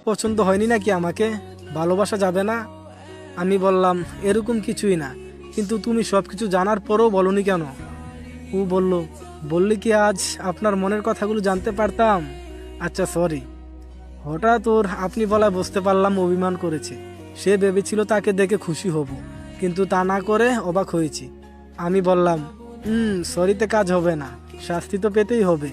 পছন্দ হয়নি নাকি আমাকে? ভালোবাসা যাবে না? আমি বললাম, এরকম কিছুই না, কিন্তু তুমি সব কিছু জানার পরেও বলনি কেন? ও বলল, বললে কি আজ আপনার মনের কথাগুলো জানতে পারতাম। আচ্ছা সরি। হঠাৎ ওর আপনি বলায় বুঝতে পারলাম অভিমান করেছে। সে ভেবেছিল তাকে দেখে খুশি হব, কিন্তু তা না করে অবাক হয়েছি। আমি বললাম, সরিতে কাজ হবে না, শাস্তি তো পেতেই হবে।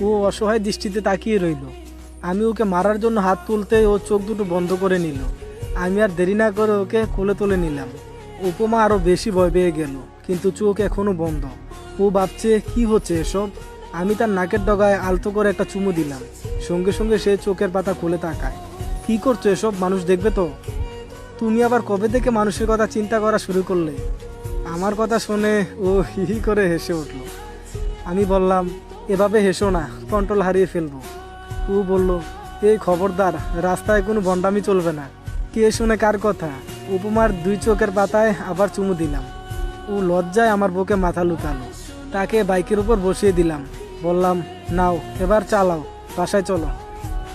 ও অসহায় দৃষ্টিতে তাকিয়ে রইল। আমি ওকে মারার জন্য হাত তুলতেই ও চোখ দুটো বন্ধ করে নিল। আমি আর দেরি না করে ওকে কোলে তুলে নিলাম। উপমা আরও বেশি ভয় পেয়ে গেল, কিন্তু চোখ এখনো বন্ধ। ও ভাবছে কি হচ্ছে এসব। আমি তার নাকের ডগায় আলতো করে একটা চুমু দিলাম। সঙ্গে সঙ্গে সে চোখের পাতা খুলে তাকায়। কি করছো এসব? মানুষ দেখবে তো। তুমি আবার কবে থেকে মানুষের কথা চিন্তা করা শুরু করলে? আমার কথা শুনে ও হি হি করে হেসে উঠল। আমি বললাম, এভাবে হেসো না, কন্ট্রোল হারিয়ে ফেলবো। ও বলল, এই খবরদার, রাস্তায় কোনো বন্ডামি চলবে না। কে শুনে কার কথা? উপমার দুই চোখের পাতায় আবার চুমু দিলাম। ও লজ্জায় আমার বুকে মাথা লুকালো। তাকে বাইকের উপর বসিয়ে দিলাম। বললাম, নাও এবার চালাও, বাসায় চলো।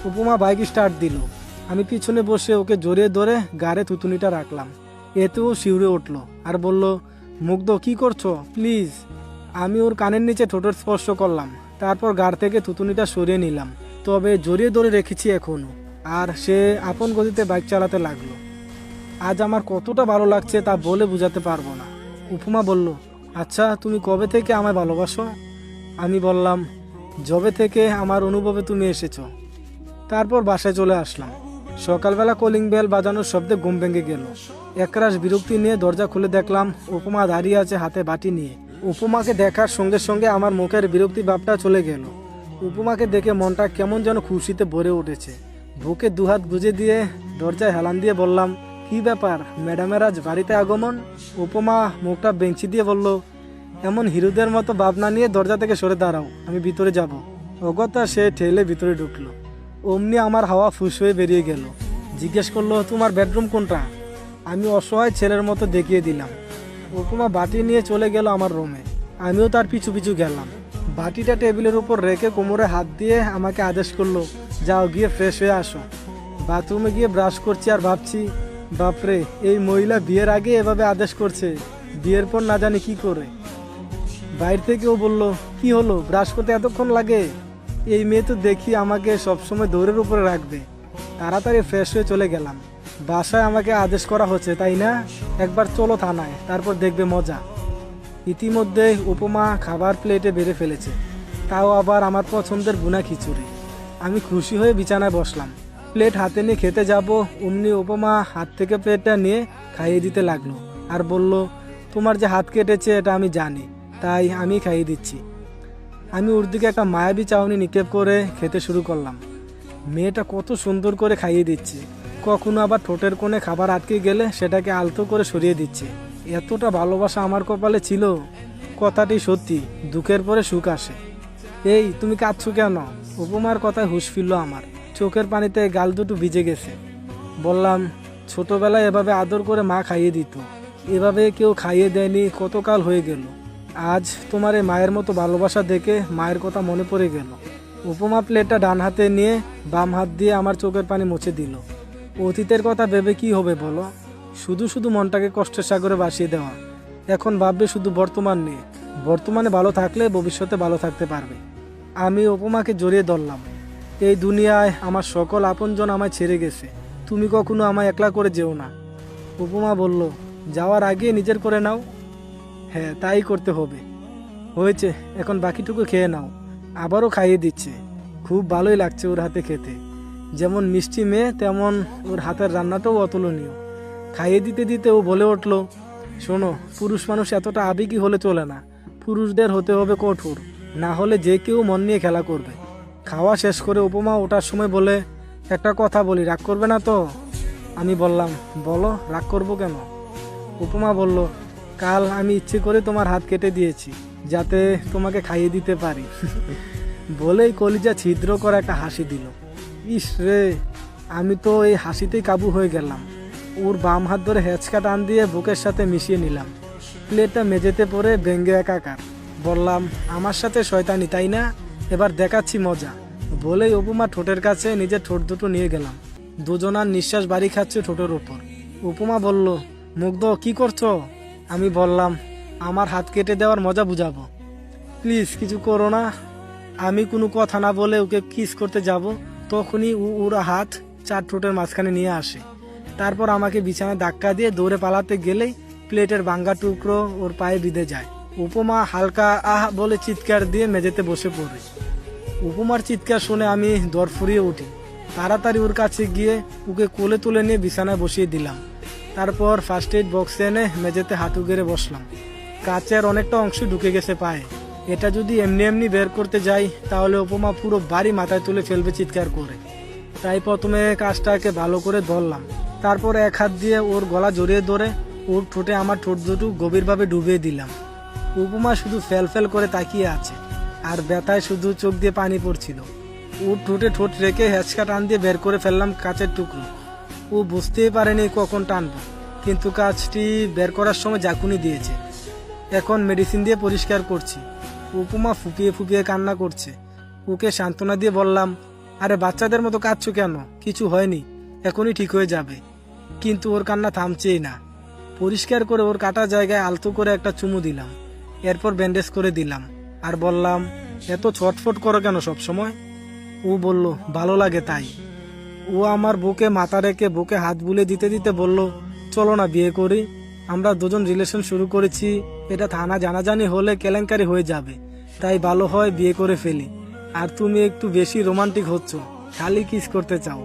উপমা বাইক স্টার্ট দিল। আমি পিছনে বসে ওকে জড়িয়ে ধরে গাড়ে থুতুনিটা রাখলাম। এতেও শিউরে উঠলো আর বলল, মুগ্ধ কি করছো প্লিজ। আমি ওর কানের নিচে ঠোঁটের স্পর্শ করলাম। তারপর গাড় থেকে থুতুনিটা সরিয়ে নিলাম, তবে জড়িয়ে ধরে রেখেছি এখনো। আর সে আপন গতিতে বাইক চালাতে লাগলো। আজ আমার কতটা ভালো লাগছে তা বলে বোঝাতে পারবো না। উপমা বলল, আচ্ছা তুমি কবে থেকে আমায় ভালোবাসো? আমি বললাম, যবে থেকে আমার অনুভবে তুমি এসেছো। তারপর বাসায় চলে আসলাম। সকালবেলা কলিং বেল বাজানোর শব্দে ঘুম ভেঙে গেল। একরাশ বিরক্তি নিয়ে দরজা খুলে দেখলাম উপমা দাঁড়িয়ে আছে হাতে বাটি নিয়ে। উপমাকে দেখার সঙ্গে সঙ্গে আমার মুখের বিরক্তি ভাবটা চলে গেল। উপমাকে দেখে মনটা কেমন যেন খুশিতে ভরে উঠেছে। বুকে দুহাত গুজে দিয়ে দরজায় হেলান দিয়ে বললাম, কি ব্যাপার, ম্যাডামের আজ বাড়িতে আগমন? উপমা মুখটা বেঞ্চি দিয়ে বলল, এমন হিরোদের মতো ভাবনা নিয়ে দরজা থেকে সরে দাঁড়াও, আমি ভিতরে যাব। অগত্যা সে ঠেলে ভিতরে ঢুকলো। অমনি আমার হাওয়া ফুস হয়ে বেরিয়ে গেল। জিজ্ঞেস করলো, তোমার বেডরুম কোনটা? আমি অসহায় ছেলের মতো দেখিয়ে দিলাম। উপমা বাটি নিয়ে চলে গেল আমার রুমে। আমিও তার পিছু পিছু গেলাম। বাটিটা টেবিলের উপর রেখে কোমরে হাত দিয়ে আমাকে আদেশ করলো, যাও গিয়ে ফ্রেশ হয়ে আসো। বাথরুমে গিয়ে ব্রাশ করছি আর ভাবছি, বাপরে, এই মহিলা বিয়ের আগে এভাবে আদেশ করছে, বিয়ের পর না জানি কি করে। বাইরে থেকেও বলল, কি হলো, ব্রাশ করতে এতক্ষণ লাগে? এই মেয়ে তো দেখি আমাকে সবসময় দৌড়ের উপরে রাখবে। তাড়াতাড়ি ফ্রেশ হয়ে চলে গেলাম। বাসায় আমাকে আদেশ করা হচ্ছে, তাই না? একবার চলো থানায়, তারপর দেখবে মজা। ইতিমধ্যে উপমা খাবার প্লেটে বেড়ে ফেলেছে, তাও আবার আমার পছন্দের বুনা খিচুড়ি। আমি খুশি হয়ে বিছানায় বসলাম। প্লেট হাতে নিয়ে খেতে যাব, অমনি উপমা হাত থেকে প্লেটটা নিয়ে খাইয়ে দিতে লাগলো আর বলল, তোমার যে হাত কেটেছে এটা আমি জানি, তাই আমি খাইয়ে দিচ্ছি। আমি ওর দিকে একটা মায়াবী চাউনি নিক্ষেপ করে খেতে শুরু করলাম। মেয়েটা কত সুন্দর করে খাইয়ে দিচ্ছে। কখনো আবার ঠোঁটের কোণে খাবার আটকে গেলে সেটাকে আলতো করে সরিয়ে দিচ্ছে। এতটা ভালোবাসা আমার কপালে ছিল। কথাটি সত্যি, দুঃখের পরে সুখ আসে। এই তুমি কাঁদছো কেন? উপমার কথায় হুঁশ ফিরল আমার। চোখের পানিতে গাল দুটো ভিজে গেছে। বললাম, ছোটবেলায় এভাবে আদর করে মা খাইয়ে দিত, এভাবে কেউ খাইয়ে দেয়নি, কতকাল হয়ে গেল। আজ তোমার এই মায়ের মতো ভালোবাসা দেখে মায়ের কথা মনে পড়ে গেল। উপমা প্লেটটা ডান হাতে নিয়ে বাম হাত দিয়ে আমার চোখের পানি মুছে দিল। অতীতের কথা ভেবে কি হবে বলো? শুধু শুধু মনটাকে কষ্টের সাগরে ভাসিয়ে দেওয়া। এখন ভাববে শুধু বর্তমান নিয়ে। বর্তমানে ভালো থাকলে ভবিষ্যতে ভালো থাকতে পারবে। আমি উপমাকে জড়িয়ে ধরলাম। এই দুনিয়ায় আমার সকল আপনজন আমায় ছেড়ে গেছে, তুমি কখনো আমায় একলা করে যেও না। উপমা বলল, যাওয়ার আগে নিজের করে নাও। হ্যাঁ, তাই করতে হবে। হয়েছে, এখন বাকিটুকু খেয়ে নাও। আবারও খাইয়ে দিচ্ছে। খুব ভালোই লাগছে ওর হাতে খেতে। যেমন মিষ্টি মেয়ে, তেমন ওর হাতের রান্নাটাও অতুলনীয়। খাইয়ে দিতে দিতে ও বলে উঠল, শোনো, পুরুষ মানুষ এতটা আবেগী হলে চলে না। পুরুষদের হতে হবে কঠোর, না হলে যে কেউ মন নিয়ে খেলা করবে। খাওয়া শেষ করে উপমা ওঠার সময় বলে, একটা কথা বলি, রাগ করবে না তো? আমি বললাম, বলো, রাগ করবো কেন? উপমা বলল, কাল আমি ইচ্ছে করে তোমার হাত কেটে দিয়েছি, যাতে তোমাকে খাইয়ে দিতে পারি। বলেই কলিজা ছিদ্র করে একটা হাসি দিল। ইস রে, আমি তো এই হাসিতেই কাবু হয়ে গেলাম। ওর বাম হাত ধরে হেঁচকা টান দিয়ে বুকের সাথে মিশিয়ে নিলাম। প্লেটটা মেঝেতে পড়ে ভেঙ্গে একাকার। বললাম, আমার সাথে শয়তানি তাই না? এবার দেখাচ্ছি মজা। বলেই উপমা ঠোঁটের কাছে নিজের ঠোঁট দুটো নিয়ে গেলাম। দুজনার নিঃশ্বাস বাড়ি খাচ্ছে ঠোঁটের ওপর। উপমা বলল, মুগ্ধ কি করছো? আমি বললাম, আমার হাত কেটে দেওয়ার মজা বুঝাবো। প্লিজ কিছু করো না। আমি কোনো কথা না বলে ওকে কিস করতে যাব, তখনই ওরা হাত 4 ঠোঁটের মাঝখানে নিয়ে আসে। তারপর আমাকে বিছানায় ধাক্কা দিয়ে দৌড়ে পালাতে গেলেই প্লেটের ভাঙ্গা টুকরো ওর পায়ে বিঁধে যায়। উপমা হালকা আহ বলে চিৎকার দিয়ে মেঝেতে বসে পড়ে। উপমার চিৎকার শুনে আমি দর ফুরিয়ে উঠি। তাড়াতাড়ি ওর কাছে গিয়ে ওকে কোলে তুলে নিয়ে বিছানায় বসিয়ে দিলাম। তারপর ফার্স্ট এইড বক্সে এনে মেঝেতে হাঁটু গেড়ে বসলাম। কাচের অনেকটা অংশ ঢুকে গেছে পায়ে। এটা যদি এমনি এমনি বের করতে যাই তাহলে উপমা পুরো বাড়ি মাথায় তুলে ফেলবে চিৎকার করে। তাই প্রথমে কাজটাকে ভালো করে ধরলাম। তারপর এক হাত দিয়ে ওর গলা জড়িয়ে ধরে ওর ঠোঁটে আমার ঠোঁট দুটো গভীরভাবে ডুবিয়ে দিলাম। উপমা শুধু ফেল ফেল করে তাকিয়ে আছে, আর ব্যথায় শুধু চোখ দিয়ে পানি পড়ছিল। ওর ঠোঁটে ঠোঁট রেখে হ্যাঁচকা টান দিয়ে বের করে ফেললাম কাচের টুকরো। ও বুঝতেই পারেনি কখন টানবো, কিন্তু কাজটি বের করার সময় ঝাঁকুনি দিয়েছে। এখন মেডিসিন দিয়ে পরিষ্কার করছি। উপমা ফুপিয়ে ফুপিয়ে কান্না করছে। ওকে সান্ত্বনা দিয়ে বললাম, আরে বাচ্চাদের মতো কাঁদছো কেন? কিছু হয়নি, এখনই ঠিক হয়ে যাবে। কিন্তু ওর কান্না থামছেই না। পরিষ্কার করে ওর কাটা জায়গায় আলতো করে একটা চুমু দিলাম। এরপর ব্যান্ডেজ করে দিলাম আর বললাম, এত ছটফট করো কেন সব সময়? ও বলল, ভালো লাগে তাই। ও আমার বুকে মাথা রেখে বুকে হাত বুলে দিতে দিতে বলল, চলো না বিয়ে করি। আমরা দুজন রিলেশন শুরু করেছি, এটা থানা জানাজানি হলে কেলেঙ্কারি হয়ে যাবে। তাই ভালো হয় বিয়ে করে ফেলি। আর তুমি একটু বেশি রোমান্টিক হচ্ছ, খালি কিস করতে চাও।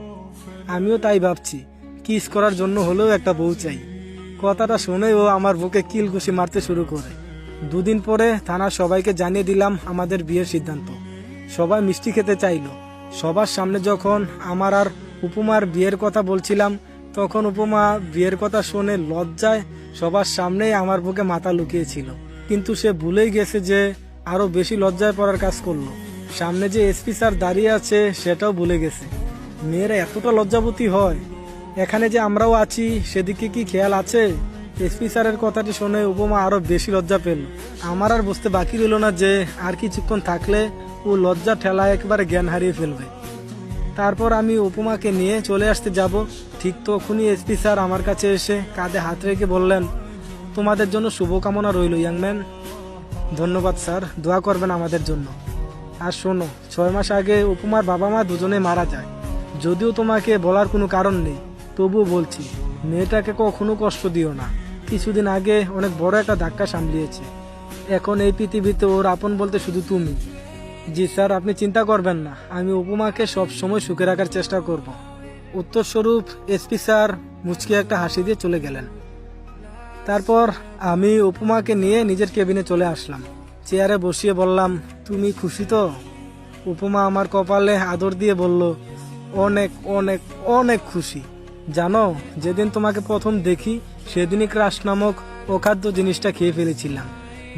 আমিও তাই ভাবছি, কিস করার জন্য হলেও একটা বউ চাই। কথাটা শুনে ও আমার বুকে কিল ঘুষি মারতে শুরু করে। 2 দিন পরে থানার সবাইকে জানিয়ে দিলাম আমাদের বিয়ের সিদ্ধান্ত। সবাই মিষ্টি খেতে চাইলো। সবার সামনে যখন আমার আর উপমার বিয়ের কথা বলছিলাম, তখন উপমা বিয়ের কথা শুনে লজ্জায় সবার সামনেই আমার বুকে মাথা লুকিয়েছিল। কিন্তু সে ভুলেই গেছে যে আরো বেশি লজ্জায় পড়ার কাজ করলো। সামনে যে এসপি স্যার দাঁড়িয়ে আছে সেটাও ভুলে গেছে। মেয়েরা এতটা লজ্জাবতী হয়? এখানে যে আমরাও আছি সেদিকে কি খেয়াল আছে? এসপি স্যারের কথাটি শুনে উপমা আরো বেশি লজ্জা পেল। আমার আর বুঝতে বাকি রইল না যে আর কিছুক্ষণ থাকলে ও লজ্জা ঠেলায় একবারে জ্ঞান হারিয়ে ফেলবে। তারপর আমি উপমাকে নিয়ে চলে আসতে যাব, ঠিক তখনই এসপি স্যার আমার কাছে এসে কাঁধে হাত রেখে বললেন, তোমাদের জন্য শুভকামনা রইল ইয়াংম্যান। ধন্যবাদ স্যার, দোয়া করবেন আমাদের জন্য। আর শোনো, 6 মাস আগে উপমার বাবা মা দুজনে মারা যায়। যদিও তোমাকে বলার কোনো কারণ নেই, তবুও বলছি, মেয়েটাকে কখনো কষ্ট দিও না। কিছুদিন আগে অনেক বড় একটা ধাক্কা সামলিয়েছে। এখন এই পৃথিবীতে ওর আপন বলতে শুধু তুমি। জি স্যার, আপনি চিন্তা করবেন না, আমি উপমাকে সব সময় সুখে রাখার চেষ্টা করব। উত্তরস্বরূপ এসপি স্যার মুচকি একটা হাসি দিয়ে চলে গেলেন। তারপর আমি উপমাকে নিয়ে নিজের কেবিনে চলে আসলাম। চেয়ারে বসিয়ে বললাম, তুমি খুশি তো? উপমা আমার কপালে আদর দিয়ে বলল, অনেক অনেক অনেক খুশি। জানো, যেদিন তোমাকে প্রথম দেখি সেদিনই ক্রাশ নামক অখাদ্য জিনিসটা খেয়ে ফেলেছিলাম।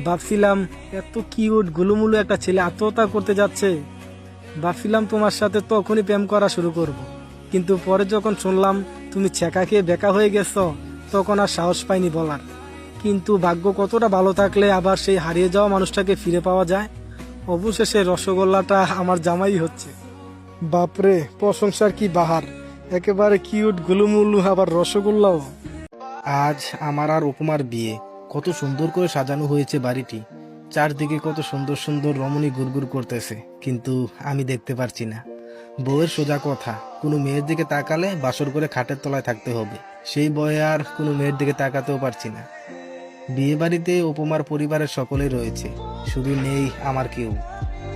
ভাবছিলাম এত কিউট গুলুমুলু একটা ছেলে আত্মহত্যা করতে যাচ্ছে। ভাবছিলাম তোমার সাথে তখনই প্রেম করা শুরু করব। কিন্তু পরে যখন শুনলাম তুমি ছেঁকা খেয়ে বেকা হয়ে গেছো, তখন আর সাহস পাইনি বলার। কিন্তু ভাগ্য কতটা ভালো থাকলে আবার সেই হারিয়ে যাওয়া মানুষটাকে ফিরে পাওয়া যায়। অবশেষে রসগোল্লাটা আমার জামাই হচ্ছে। বাপরে, প্রশংসার কি বাহার! একেবারে কিউট গুলুমুলু, আবার রসগোল্লাও। আজ আমার আর উপমার বিয়ে। কত সুন্দর করে সাজানো হয়েছে বাড়িটি। চারদিকে কত সুন্দর সুন্দর রমণী গুড়গুড় করতেছে, কিন্তু আমি দেখতে পারছি না। বউয়ের সোজা কথা, কোনো মেয়ের দিকে তাকালে বাসর করে খাটের তলায় থাকতে হবে। সেই ভয়ে আর কোনো মেয়ের দিকে তাকাতেও পারছি না। বিয়ে বাড়িতে উপমার পরিবারের সকলেই রয়েছে, শুধু নেই আমার কেউ।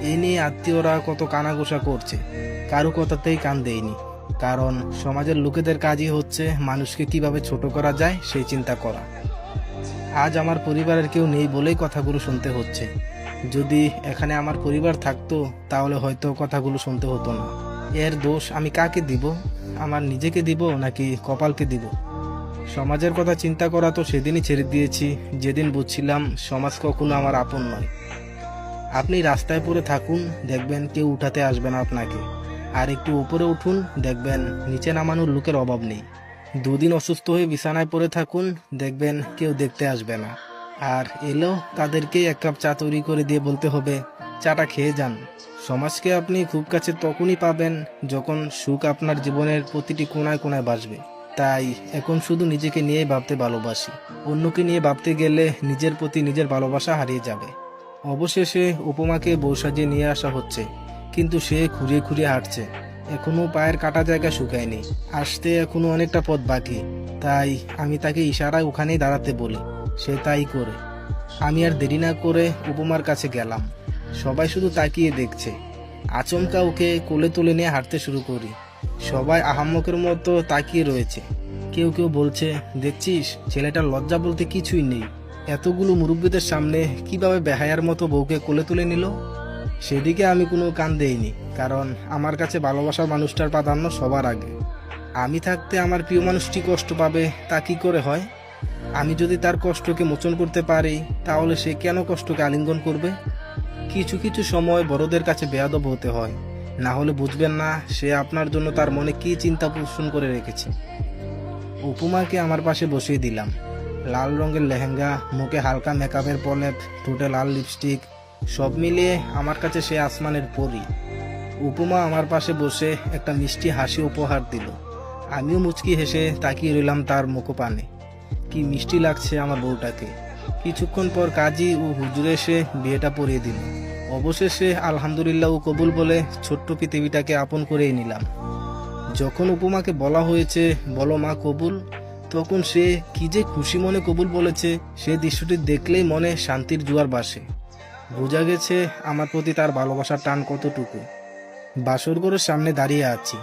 এ নিয়ে আত্মীয়রা কত কানাঘোষা করছে, কারো কথাতেই কান দেয়নি। কারণ সমাজের লোকেদের কাজই হচ্ছে মানুষকে কিভাবে ছোট করা যায় সেই চিন্তা করা। আজ আমার পরিবারের কেউ নেই বলেই কথাগুলো শুনতে হচ্ছে। যদি এখানে আমার পরিবার থাকতো তাহলে হয়তো কথাগুলো শুনতে হতো না। এর দোষ আমি কাকে দিব? আমার নিজেকে দিব নাকি কপালকে দিব? সমাজের কথা চিন্তা করা তো সেদিনই ছেড়ে দিয়েছি যেদিন বুঝছিলাম সমাজ কখনো আমার আপন নয়। আপনি রাস্তায় পড়ে থাকুন, দেখবেন কেউ উঠাতে আসবে না আপনাকে। আর একটু উপরে উঠুন, দেখবেন নিচে নামানোর লোকের অভাব নেই। 2 দিন অসুস্থ হয়ে বিছানায় পড়ে থাকুন, দেখবেন কেউ দেখতে আসবে না। আর এলেও তাদেরকেই 1 কাপ চা তৈরি করে দিয়ে বলতে হবে, চাটা খেয়ে যান। সমাজকে আপনি খুব কাছে তখনই পাবেন যখন সুখ আপনার জীবনের প্রতিটি কোণায় কোণায় বাসবে। তাই এখন শুধু নিজেকে নিয়েই ভাবতে ভালোবাসি। অন্যকে নিয়ে ভাবতে গেলে নিজের প্রতি নিজের ভালোবাসা হারিয়ে যাবে। অবশেষে উপমাকে বউ সাজিয়ে নিয়ে আসা হচ্ছে, কিন্তু সে খুঁড়িয়ে খুঁড়িয়ে হাঁটছে। এখনো পায়ের কাটা জায়গা শুকায়নি, আসতে এখনো অনেকটা পথ বাকি। তাই আমি তাকে ইশারায় ওখানেই দাঁড়াতে বলি, সে তাই করে। আমি আর দেরি না করে উপমার কাছে গেলাম। সবাই শুধু তাকিয়ে দেখছে। আচমকা ওকে কোলে তুলে নিয়ে হাঁটতে শুরু করি। সবাই আহাম্মকের মতো তাকিয়ে রয়েছে। কেউ কেউ বলছে, দেখছিস ছেলেটার লজ্জা বলতে কিছুই নেই, এতগুলো মুরব্বীদের সামনে কিভাবে বেহায়ার মতো বউকে কোলে তুলে নিল। সেদিকে আমি কোনো কান দেইনি, কারণ আমার কাছে ভালোবাসার মানুষটার প্রাধান্য সবার আগে। আমি থাকতে আমার প্রিয় মানুষটি কষ্ট পাবে তা কি করে হয়? আমি যদি তার কষ্টকে মোচন করতে পারি, তাহলে সে কেন কষ্টকে আলিঙ্গন করবে? কিছু কিছু সময় বড়দের কাছে বেয়াদব হতে হয়, না হলে বুঝবেন না সে আপনার জন্য তার মনে কি চিন্তা পোষণ করে রেখেছে। উপমাকে আমার পাশে বসিয়ে দিলাম। লাল রঙের লেহেঙ্গা, মুখে হালকা মেকআপের প্রলেপ, ঠোঁটে লাল লিপস্টিক, সব মিলিয়ে আমার কাছে সে আসমানের পরী। উপমা আমার পাশে বসে একটা মিষ্টি হাসি উপহার দিল। আমিও মুচকি হেসে তাকিয়ে রইলাম তার মুখপানে। কি মিষ্টি লাগছে আমার বউটাকে। কিছুক্ষণ পর কাজী ও হুজুর এসে বিয়েটা পড়িয়ে দিল। অবশেষে আলহামদুলিল্লাহ ও কবুল বলে ছোট্ট পৃথিবীটাকে আপন করেই নিলাম। যখন উপমাকে বলা হয়েছে, বলো মা কবুল, তখন সে কি যে খুশি মনে কবুল বলেছে, সে দৃশ্যটি দেখলেই মনে শান্তির জোয়ার ভাসে। বোঝা গেছে আমার প্রতি তার ভালোবাসার টান কতটুকু। বাসর ঘরের সামনে দাঁড়িয়ে আছি।